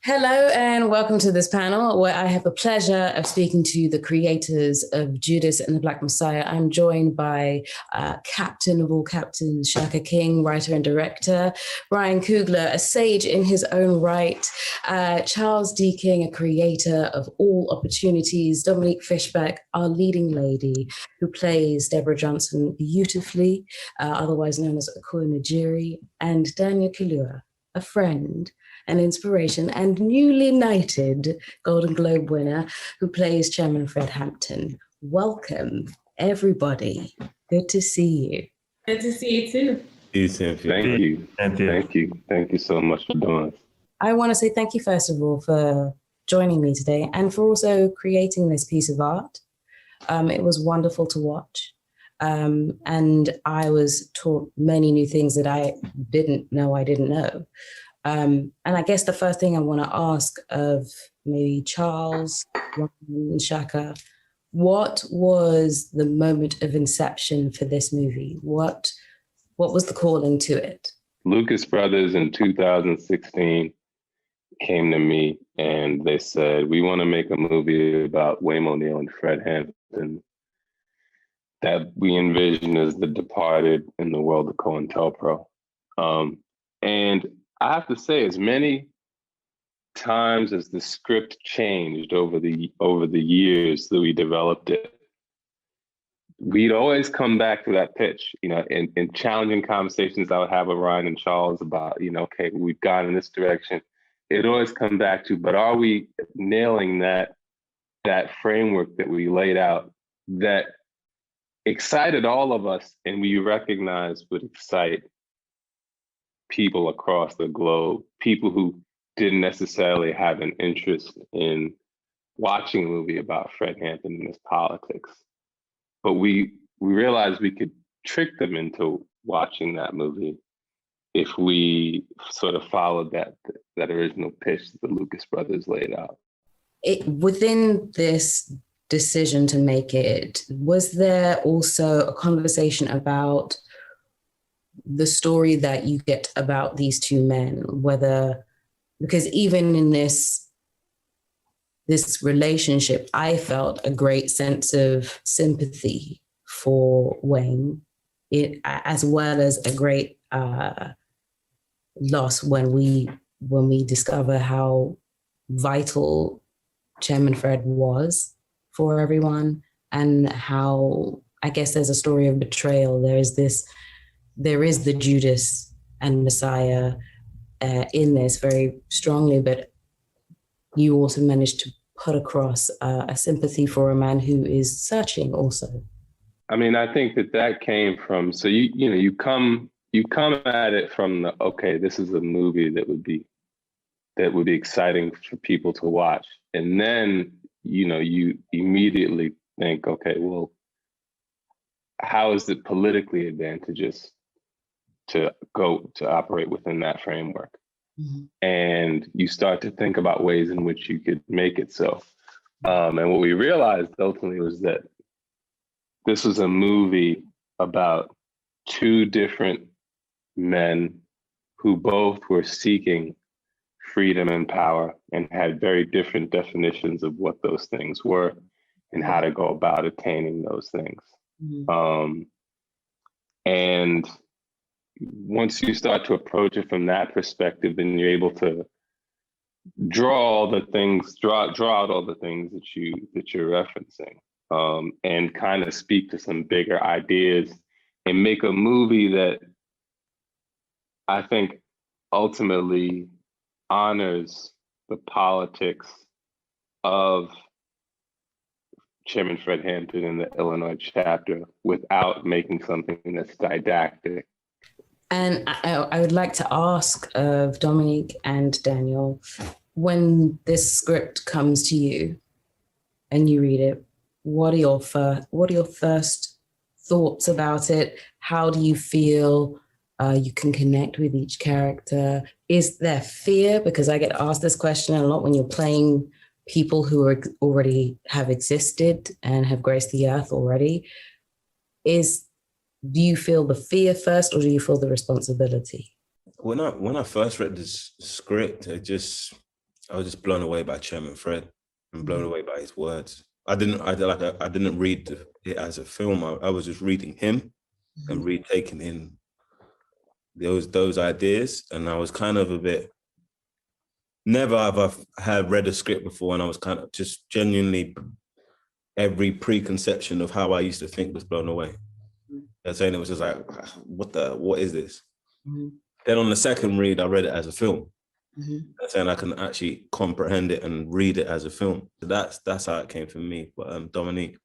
Hello and welcome to this panel where I have the pleasure of speaking to the creators of Judas and the Black Messiah. I'm joined by Captain of all captains, Shaka King, writer and director, Ryan Coogler, a sage in his own right, Charles D. King, a creator of all opportunities, Dominique Fishback, our leading lady, who plays Deborah Johnson beautifully, otherwise known as Akua Najiri, and Daniel Kilua, a friend, an inspiration, and newly knighted Golden Globe winner who plays Chairman Fred Hampton. Welcome, everybody. Good to see you. Good to see you too. Thank you. Thank you. Thank you so much for doing this. I want to say thank you, first of all, for joining me today and for also creating this piece of art. It was wonderful to watch. And I was taught many new things that I didn't know I didn't know. And I guess the first thing I want to ask of maybe Charles and Shaka, what was the moment of inception for this movie? What was the calling to it? Lucas Brothers in 2016 came to me and they said, we want to make a movie about Wayne O'Neill and Fred Hampton that we envision as the departed in the world of COINTELPRO. And I have to say, as many times as the script changed over the years that we developed it, we'd always come back to that pitch, in challenging conversations I would have with Ryan and Charles about, okay, we've gone in this direction. It'd always come back to, but are we nailing that framework that we laid out that excited all of us and we recognize would excite people across the globe, people who didn't necessarily have an interest in watching a movie about Fred Hampton and his politics. But we realized we could trick them into watching that movie if we sort of followed that original pitch that the Lucas brothers laid out. Within this decision to make it, was there also a conversation about the story that you get about these two men, because even in this relationship, I felt a great sense of sympathy for Wayne, as well as a great loss when we discover how vital Chairman Fred was for everyone, and how, I guess, there's a story of betrayal. There is the Judas and Messiah in this very strongly, but you also managed to put across a sympathy for a man who is searching also. I mean, I think that came from, so you come at it from the, okay, this is a movie that would be exciting for people to watch. And then, you immediately think, okay, well, how is it politically advantageous to go to operate within that framework? Mm-hmm. And you start to think about ways in which you could make it so. And what we realized ultimately was that this was a movie about two different men who both were seeking freedom and power and had very different definitions of what those things were and how to go about attaining those things. Mm-hmm. And once you start to approach it from that perspective, then you're able to draw out all the things that you're referencing, and kind of speak to some bigger ideas and make a movie that I think ultimately honors the politics of Chairman Fred Hampton in the Illinois chapter without making something that's didactic. And I would like to ask of Dominique and Daniel, when this script comes to you and you read it, what are your first thoughts about it? How do you feel you can connect with each character? Is there fear? Because I get asked this question a lot when you're playing people who already have existed and have graced the earth already. Do you feel the fear first, or do you feel the responsibility? When I first read this script, I was just blown away by Chairman Fred and blown away by his words. I didn't read it as a film. I was just reading him and retaking in those ideas, and I was kind of a bit. Never have I had read a script before, and I was kind of just genuinely every preconception of how I used to think was blown away. And saying it was just like, what is this? Then on the second read, I read it as a film. Saying I can actually comprehend it and read it as a film. So that's how it came for me. But Dominique.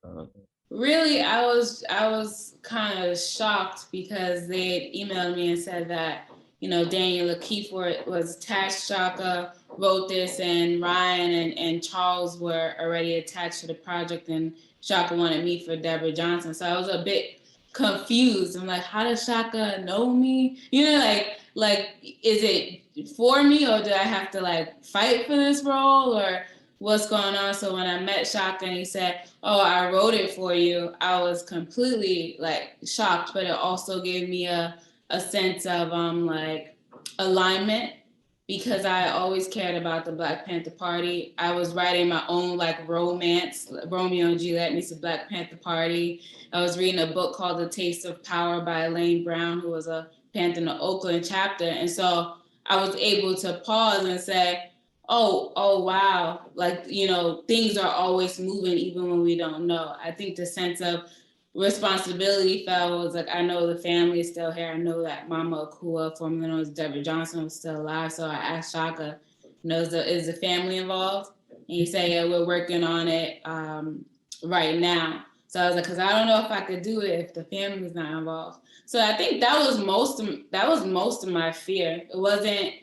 Really, I was kind of shocked because they had emailed me and said that, you know, Daniel O'Keefe was attached, Shaka wrote this, and Ryan and Charles were already attached to the project, and Shaka wanted me for Deborah Johnson. So I was a bit confused. I'm like, how does Shaka know me? You know, like is it for me, or do I have to like fight for this role, or what's going on? So when I met Shaka and he said, oh, I wrote it for you, I was completely like shocked, but it also gave me a sense of like alignment, because I always cared about the Black Panther Party. I was writing my own like romance, Romeo and Juliet meets the Black Panther Party. I was reading a book called The Taste of Power by Elaine Brown, who was a Panther in the Oakland chapter. And so I was able to pause and say, oh, wow. Like, you know, things are always moving even when we don't know. I think the sense of responsibility felt was like, I know the family is still here. I know that Mama Akua, formerly known as Deborah Johnson, was still alive. So I asked Shaka, you know, is the family involved? And he said, yeah, we're working on it right now. So I was like, because I don't know if I could do it if the family's not involved. So I think that was most of my fear. It wasn't.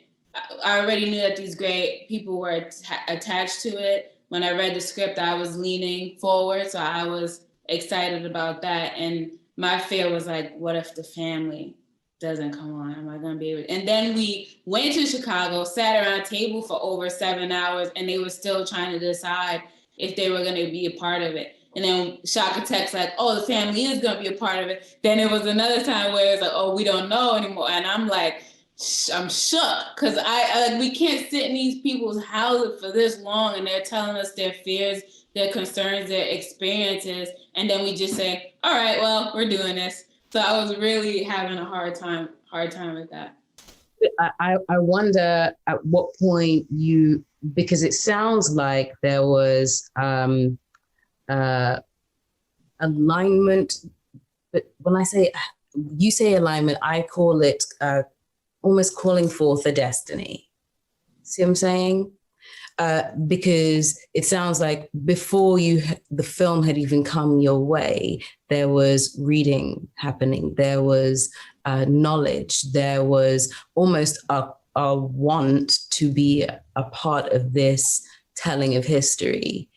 I already knew that these great people were attached to it. When I read the script, I was leaning forward, so I was excited about that. And my fear was like, what if the family doesn't come on? Am I gonna be able to? And then we went to Chicago, sat around a table for over 7 hours, and they were still trying to decide if they were gonna be a part of it. And then Shaka text like, oh, the family is gonna be a part of it. Then it was another time where it's like, oh, we don't know anymore. And I'm like, I'm shook, because we can't sit in these people's houses for this long, and they're telling us their fears, their concerns, their experiences, and then we just say, all right, well, we're doing this. So I was really having a hard time with that. I wonder at what point because it sounds like there was alignment, but when you say alignment, I call it almost calling forth a destiny. See what I'm saying? Because it sounds like before the film had even come your way, there was reading happening, there was knowledge, there was almost a want to be a part of this telling of history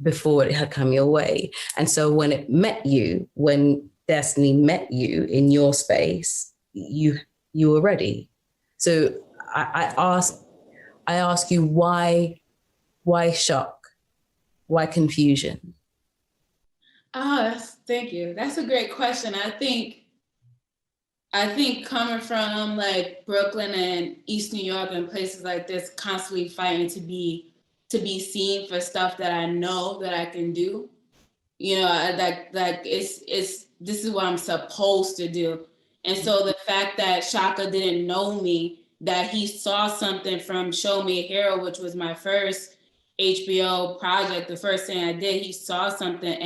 before it had come your way. And so when destiny met you in your space, you were ready. So I ask you, why shock? Why confusion? Thank you. That's a great question. I think coming from like Brooklyn and East New York and places like this, constantly fighting to be seen for stuff that I know that I can do. You know, this is what I'm supposed to do. And so the fact that Shaka didn't know me, that he saw something from Show Me a Hero, which was my first HBO project, the first thing I did, he saw something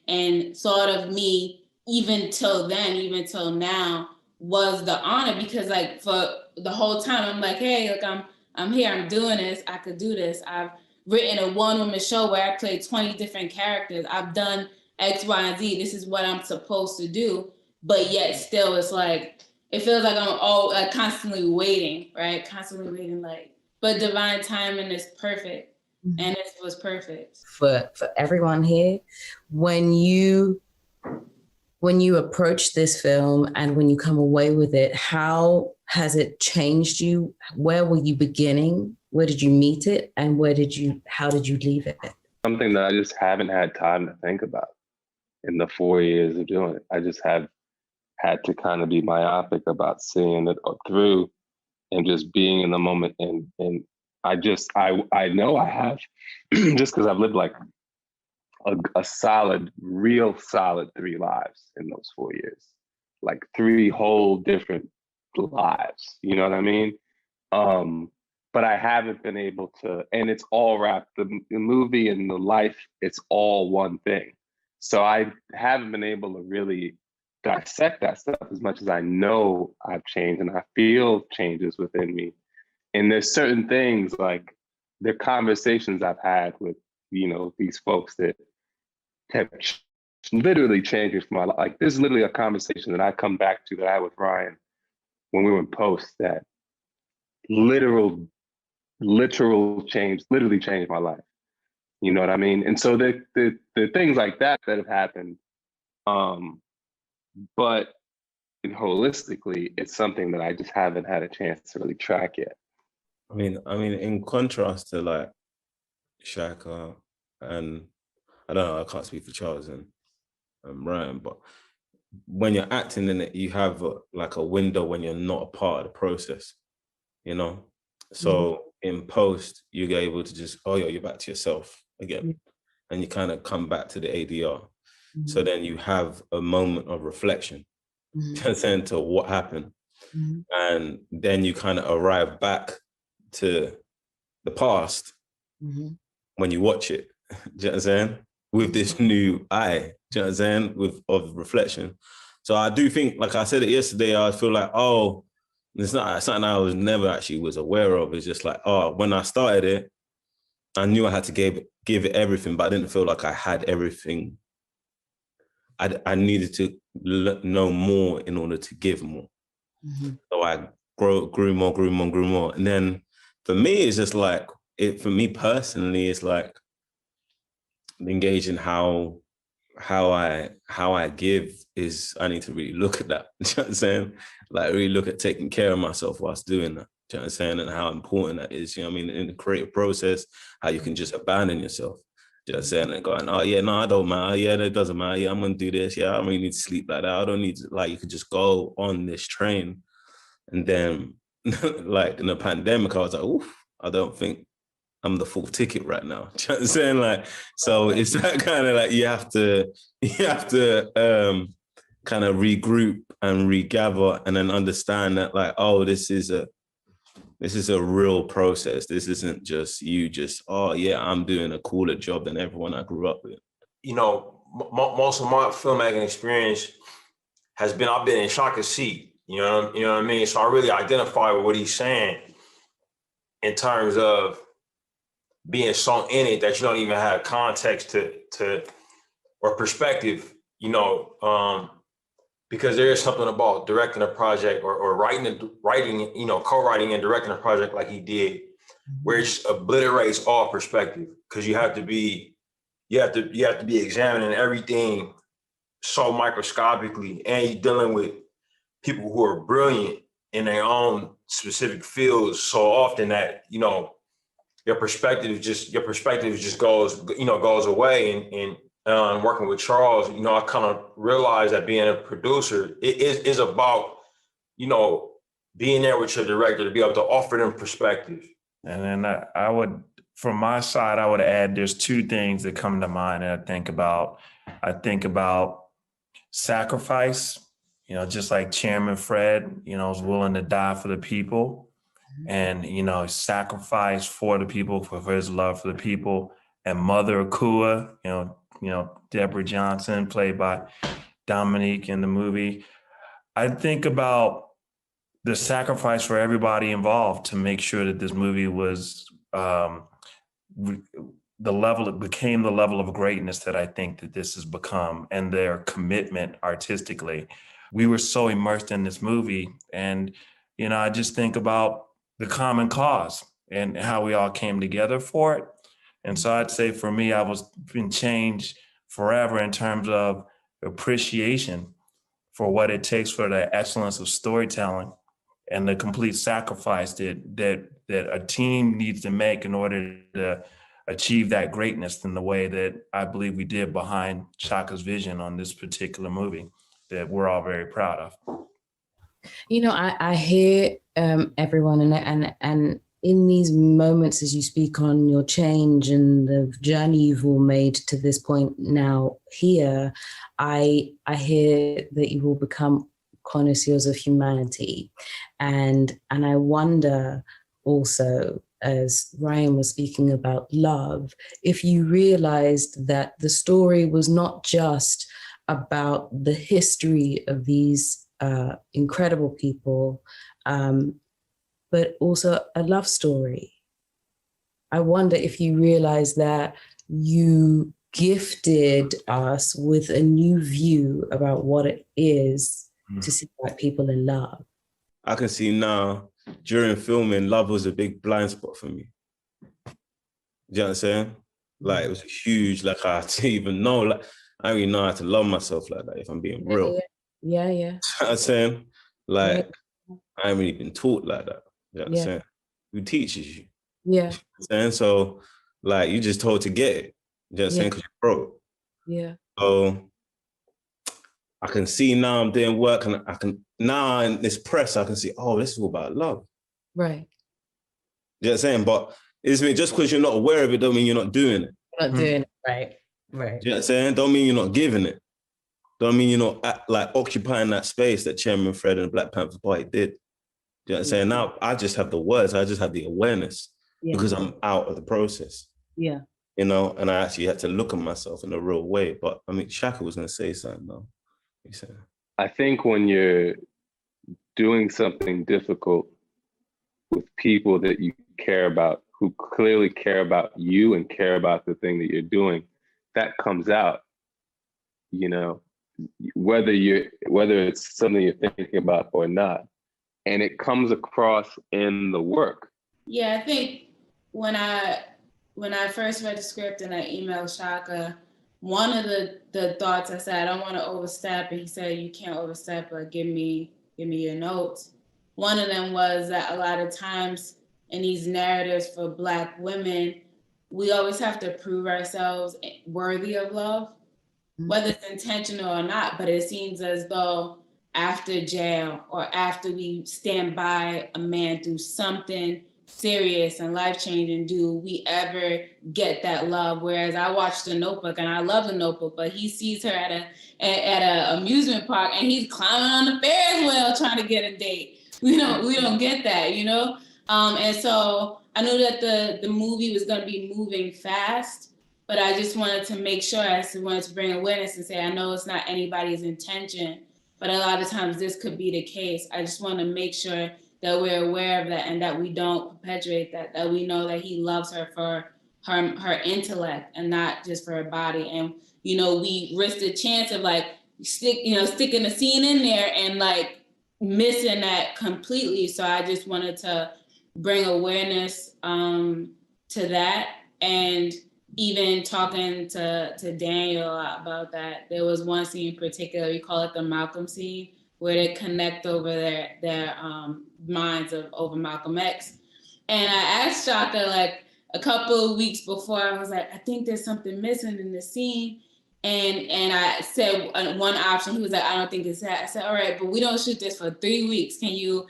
and thought of me even till now was the honor, because like for the whole time I'm like, hey, look, I'm here, I'm doing this, I could do this. I've written a one-woman show where I played 20 different characters. I've done X, Y, and Z. This is what I'm supposed to do. But yet still it's like, it feels like I'm constantly waiting, right? Constantly waiting, like, but divine timing is perfect. And it was perfect. For everyone here, when you approach this film and when you come away with it, how has it changed you? Where were you beginning? Where did you meet it? And how did you leave it? Something that I just haven't had time to think about in the 4 years of doing it. I just have had to kind of be myopic about seeing it through and just being in the moment and I know I have, just because I've lived like a solid, real solid 3 lives in those 4 years, like 3 whole different lives. You know what I mean? But I haven't been able to, and it's all wrapped, the movie and the life, it's all one thing. So I haven't been able to really dissect that stuff as much as I know I've changed and I feel changes within me. And there's certain things like the conversations I've had with, these folks that have literally changed my life. Like this is literally a conversation that I come back to that I had with Ryan when we were in post that literally changed my life. You know what I mean? And so the things like that have happened, but holistically, it's something that I just haven't had a chance to really track yet. I mean, in contrast to like Shaka and I don't know, I can't speak for Charles and Ryan, but when you're acting in it, you have like a window when you're not a part of the process, So in post, you're able to just, you're back to yourself again. And you kind of come back to the ADR. So then you have a moment of reflection to what happened. And then you kind of arrive back to the past when you watch it. Do you know what I'm saying? With this new eye, do you know what I'm saying? Of reflection. So I do think, like I said it yesterday, I feel like, it's not something I was aware of. It's just like, when I started it, I knew I had to give it everything, but I didn't feel like I had everything. I needed to know more in order to give more. So I grew more. And then for me, it's just like, for me personally, it's like engaging how I give is, I need to really look at that. You know what I'm saying? Like really look at taking care of myself whilst doing that. Do you know what I'm saying? And how important that is, in the creative process, how you can just abandon yourself. Do you know what I'm saying? And going, I don't matter. Yeah, that doesn't matter. Yeah, I'm going to do this. Yeah, I don't really need to sleep like that. I don't need to, like, you could just go on this train. And then like in the pandemic, I was like, oof, I don't think I'm the full ticket right now. Do you know what I'm saying? Like, so it's that kind of like, you have to kind of regroup and regather and then understand that like, this is a real process. This isn't just you I'm doing a cooler job than everyone I grew up with. Most of my filmmaking experience has been, I've been in Shaka's seat, you know what I mean? So I really identify with what he's saying in terms of being so in it that you don't even have context to or perspective, because there is something about directing a project or writing, co-writing and directing a project like he did, where it just obliterates all perspective, because you have to be examining everything so microscopically, and you're dealing with people who are brilliant in their own specific fields so often that your perspective just goes away. And working with Charles, I kind of realized that being a producer is about being there with your director to be able to offer them perspective. And then I would, from my side, I would add, there's 2 things that come to mind that I think about. I think about sacrifice, just like Chairman Fred, was willing to die for the people, and, sacrifice for the people, for his love for the people. And Mother Akua, Deborah Johnson, played by Dominique in the movie. I think about the sacrifice for everybody involved to make sure that this movie was became the level of greatness that I think that this has become, and their commitment artistically. We were so immersed in this movie, and I just think about the common cause and how we all came together for it. And so I'd say for me, I was been changed forever in terms of appreciation for what it takes for the excellence of storytelling and the complete sacrifice that a team needs to make in order to achieve that greatness in the way that I believe we did behind Shaka's vision on this particular movie that we're all very proud of. I hear everyone and in these moments as you speak on your change and the journey you've all made to this point now here, I hear that you've all become connoisseurs of humanity. And I wonder also, as Ryan was speaking about love, if you realized that the story was not just about the history of these incredible people, but also a love story. I wonder if you realize that you gifted us with a new view about what it is to see Black people in love. I can see now, during filming, love was a big blind spot for me. Do you know what I'm saying? Like, it was huge, like, I didn't even know, like, I don't even know how to love myself like that, if I'm being real. Yeah. You know what I'm saying? Like, Yeah. I haven't really been taught like that. You know what I'm saying? Who teaches you? Yeah. You know what I'm saying? So, like, you just told to get it. You know what I'm saying? Because you're broke. Yeah. So, I can see now I'm doing work, and I can, now in this press, I can see, oh, this is all about love. Right. You know what I'm saying? But it's just because you're not aware of it, don't mean you're not doing it. You're not doing it. Right. Right. You know what I'm saying? Don't mean you're not giving it. Don't mean you're not like occupying that space that Chairman Fred and the Black Panther Party did. You know what I'm saying? Now I just have the words, I just have the awareness because I'm out of the process. Yeah. You know, and I actually had to look at myself in a real way. But I mean, Shaka was going to say something though. He said, I think when you're doing something difficult with people that you care about, who clearly care about you and care about the thing that you're doing, that comes out, you know, whether it's something you're thinking about or not. And it comes across in the work. Yeah, I think when I first read the script and I emailed Shaka, one of the thoughts I said, I don't want to overstep, and he said, you can't overstep, but give me your notes. One of them was that a lot of times in these narratives for Black women, we always have to prove ourselves worthy of love, whether it's intentional or not, but it seems as though after jail or after we stand by a man through something serious and life-changing, do we ever get that love? Whereas I watched The Notebook, and I love The Notebook, but he sees her at a amusement park and he's climbing on the Ferris wheel trying to get a date. We don't get that, you know? And so I knew that the movie was going to be moving fast, but I just wanted to make sure, I wanted to bring awareness and say, I know it's not anybody's intention, but a lot of times this could be the case. I just want to make sure that we're aware of that and that we don't perpetuate that we know that he loves her for her intellect and not just for her body. And, you know, we risk the chance of like sticking a scene in there and like missing that completely. So I just wanted to bring awareness to that. And even talking to Daniel about that, there was one scene in particular, we call it the Malcolm scene, where they connect over their minds over Malcolm X. And I asked Shaka like a couple of weeks before, I was like, I think there's something missing in the scene. And I said one option, he was like, I don't think it's that. I said, all right, but we don't shoot this for 3 weeks. Can you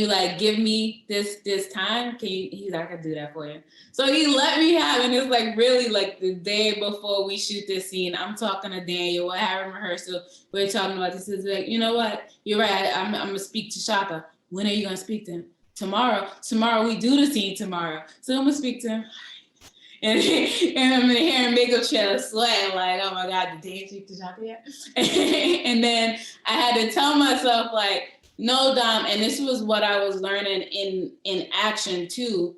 like give me this time? He's like, I can do that for you. So he let me have, and it's like really like the day before we shoot this scene, I'm talking to Daniel, we're having rehearsal, we're talking about this. Is like, you know what? You're right. I'm gonna speak to Shaka. When are you gonna speak to him? Tomorrow. Tomorrow we do the scene tomorrow. So I'm gonna speak to him. And I'm in the hair and makeup chair sweating like, oh my God, did Dave speak to Shaka yet? And then I had to tell myself like, no, Dom, and this was what I was learning in action too.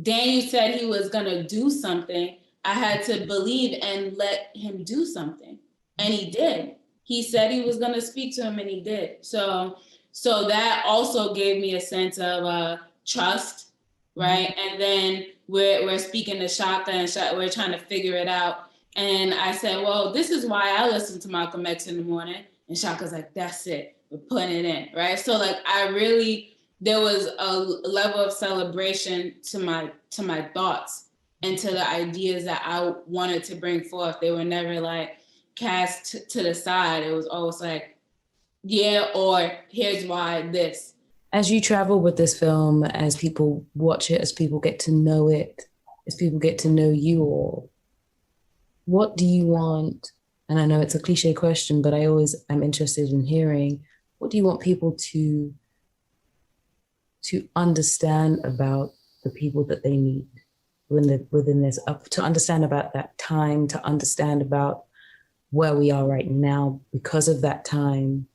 Daniel said he was gonna do something. I had to believe and let him do something. And he did. He said he was gonna speak to him and he did. So that also gave me a sense of trust, right? And then we're speaking to Shaka and we're trying to figure it out. And I said, well, this is why I listen to Malcolm X in the morning. And Shaka's like, that's it. We're putting it in, right? So like there was a level of celebration to my thoughts and to the ideas that I wanted to bring forth. They were never like cast to the side. It was always like, yeah, or here's why this. As you travel with this film, as people watch it, as people get to know it, as people get to know you all, what do you want? And I know it's a cliche question, but I always am interested in hearing, what do you want people to understand about the people that they meet within this, to understand about that time, to understand about where we are right now because of that time?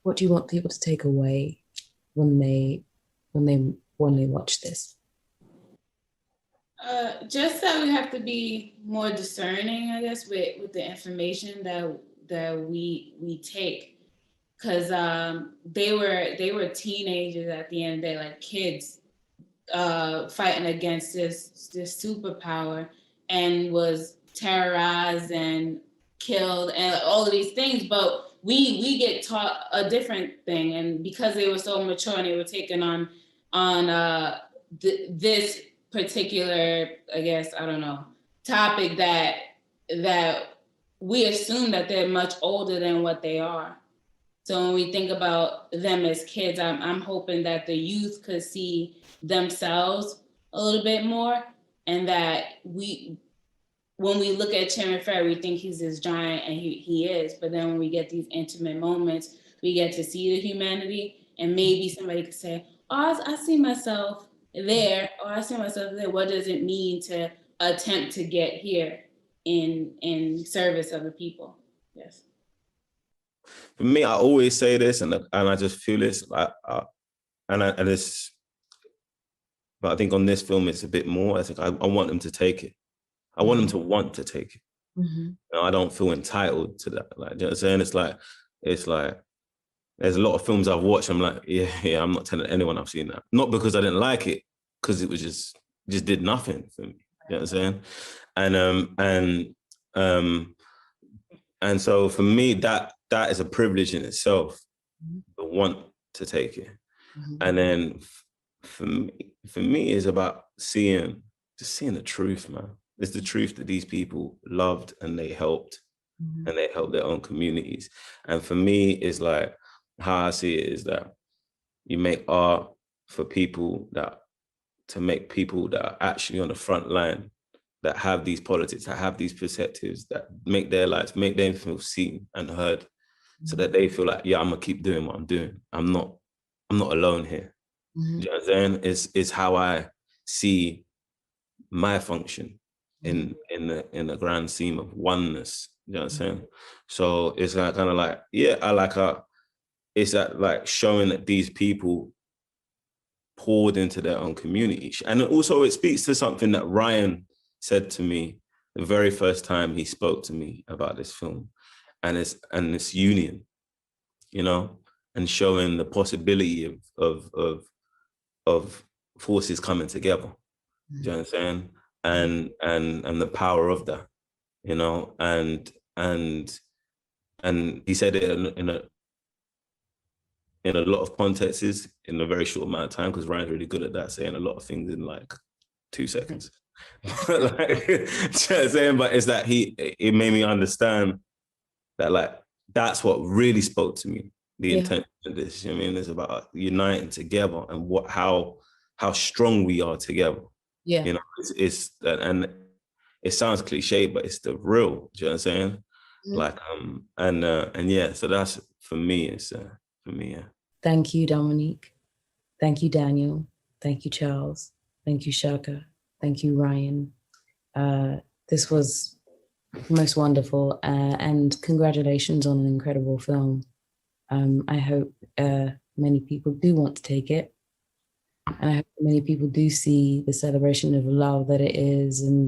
What do you want people to take away when they watch this? Just that we have to be more discerning, I guess, with the information that we take, because they were teenagers at the end of the day, like kids, fighting against this superpower, and was terrorized and killed and all of these things. But we get taught a different thing, and because they were so mature and they were taking on this particular, I guess, I don't know, topic that we assume that they're much older than what they are. So when we think about them as kids, I'm hoping that the youth could see themselves a little bit more, and that when we look at Chairman Fred, we think he's this giant, and he is, but then when we get these intimate moments, we get to see the humanity, and maybe somebody could say, oh, I see myself there, or I see myself there. What does it mean to attempt to get here in service of the people? Yes. For me, I always say this, and I just feel this, but I think on this film it's a bit more. I think I want them to take it. I want them to want to take it. Mm-hmm. You know, I don't feel entitled to that. Like, you know what I'm saying? It's like there's a lot of films I've watched. I'm like, yeah, I'm not telling anyone I've seen that. Not because I didn't like it, because it was just did nothing for me. You know what I'm saying? And so for me, that is a privilege in itself, to want to take it. Mm-hmm. And then for me, it's about seeing the truth, man. It's the truth that these people loved and they helped, and they helped their own communities. And for me, it's like, how I see it is that you make art for people to make people that are actually on the front line, that have these politics, that have these perspectives, that make their lives, make them feel seen and heard, so that they feel like, yeah, I'm gonna keep doing what I'm doing. I'm not alone here. Mm-hmm. You know what I'm saying? It's how I see my function in the grand scheme of oneness. You know what I'm saying? So it's like kind of like, yeah, it's that like showing that these people poured into their own community. And also it speaks to something that Ryan said to me the very first time he spoke to me about this film, and this union, you know, and showing the possibility of forces coming together. Do you know what I'm saying? And the power of that, you know, and he said it in a lot of contexts in a very short amount of time, because Ryan's really good at that, saying a lot of things in like 2 seconds. Like, you know what I'm saying? But it's that it made me understand that, like, that's what really spoke to me, the intention of this. You know what I mean? It's about uniting together and how strong we are together. Yeah. You know, it's and it sounds cliche, but it's the real. Do you know what I'm saying? Mm-hmm. Like, and yeah, so that's for me, it's for me, yeah. Thank you, Dominique. Thank you, Daniel. Thank you, Charles. Thank you, Shaka. Thank you, Ryan. This was most wonderful, and congratulations on an incredible film. I hope many people do want to take it, and I hope many people do see the celebration of love that it is, and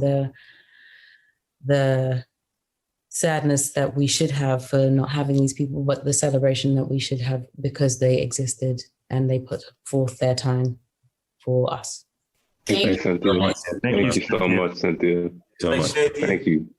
the sadness that we should have for not having these people, but the celebration that we should have because they existed and they put forth their time for us. Thanks, Cynthia. Thank you so much, Cynthia. Thank you.